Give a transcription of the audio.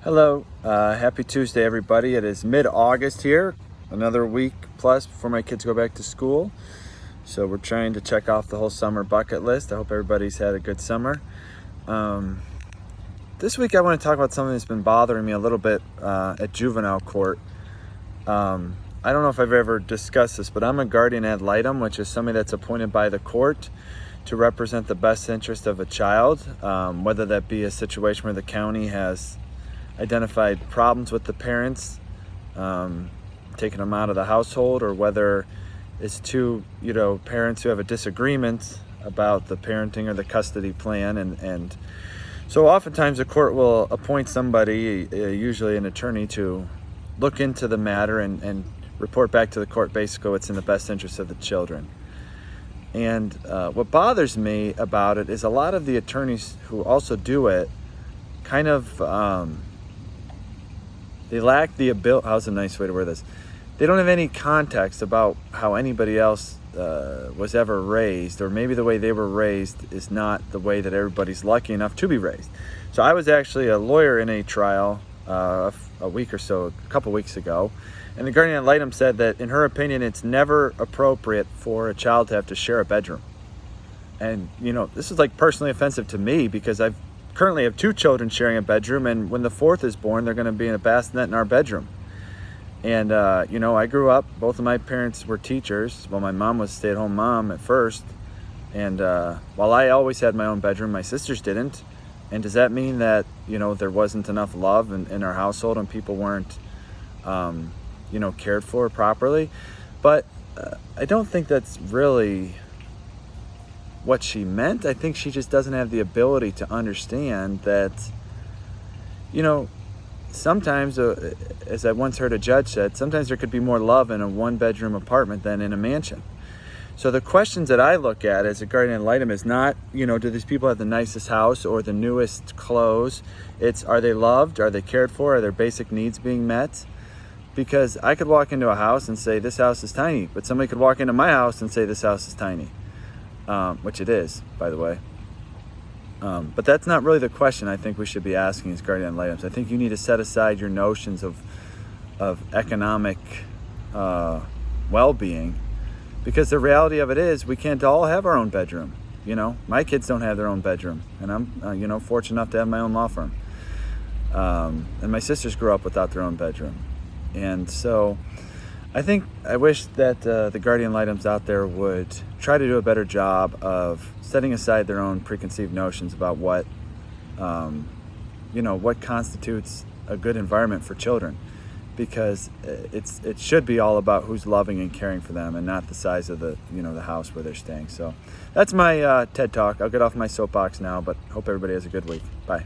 Hello, happy Tuesday everybody. It is mid-August here, another week plus before my kids go back to school. So we're trying to check off the whole summer bucket list. I hope everybody's had a good summer. This week I want to talk about something that's been bothering me a little bit at juvenile court. I don't know if I've ever discussed this, but I'm a guardian ad litem, which is somebody that's appointed by the court to represent the best interest of a child, whether that be a situation where the county has identified problems with the parents, taking them out of the household, or whether it's two parents who have a disagreement about the parenting or the custody plan, and so oftentimes the court will appoint somebody, usually an attorney, to look into the matter and report back to the court basically what's in the best interest of the children. And what bothers me about it is a lot of the attorneys who also do it kind of they lack the ability. How's a nice way to word this? They don't have any context about how anybody else was ever raised, or maybe the way they were raised is not the way that everybody's lucky enough to be raised. So I was actually a lawyer in a trial a couple weeks ago, and the guardian ad litem said that in her opinion it's never appropriate for a child to have to share a bedroom. And this is like personally offensive to me, because I currently have two children sharing a bedroom, and when the fourth is born they're going to be in a bassinet in our bedroom. And I grew up, both of my parents were teachers. Well, my mom was a stay-at-home mom at first, and while I always had my own bedroom, my sisters didn't. And does that mean that there wasn't enough love in our household and people weren't cared for properly? But I don't think that's really what she meant. I think she just doesn't have the ability to understand that sometimes, as I once heard a judge said, sometimes there could be more love in a one-bedroom apartment than in a mansion. So the questions that I look at as a guardian ad litem is not, do these people have the nicest house or the newest clothes? It's, are they loved? Are they cared for? Are their basic needs being met? Because I could walk into a house and say, this house is tiny, but somebody could walk into my house and say, this house is tiny, which it is, by the way. But that's not really the question I think we should be asking as guardian ad litems. I think you need to set aside your notions of economic well-being, because the reality of it is we can't all have our own bedroom. My kids don't have their own bedroom, and I'm fortunate enough to have my own law firm. And my sisters grew up without their own bedroom. And so I wish that the guardian ad litems out there would try to do a better job of setting aside their own preconceived notions about what constitutes a good environment for children, because it should be all about who's loving and caring for them, and not the size of the house where they're staying. So that's my TED Talk. I'll get off my soapbox now, but hope everybody has a good week. Bye.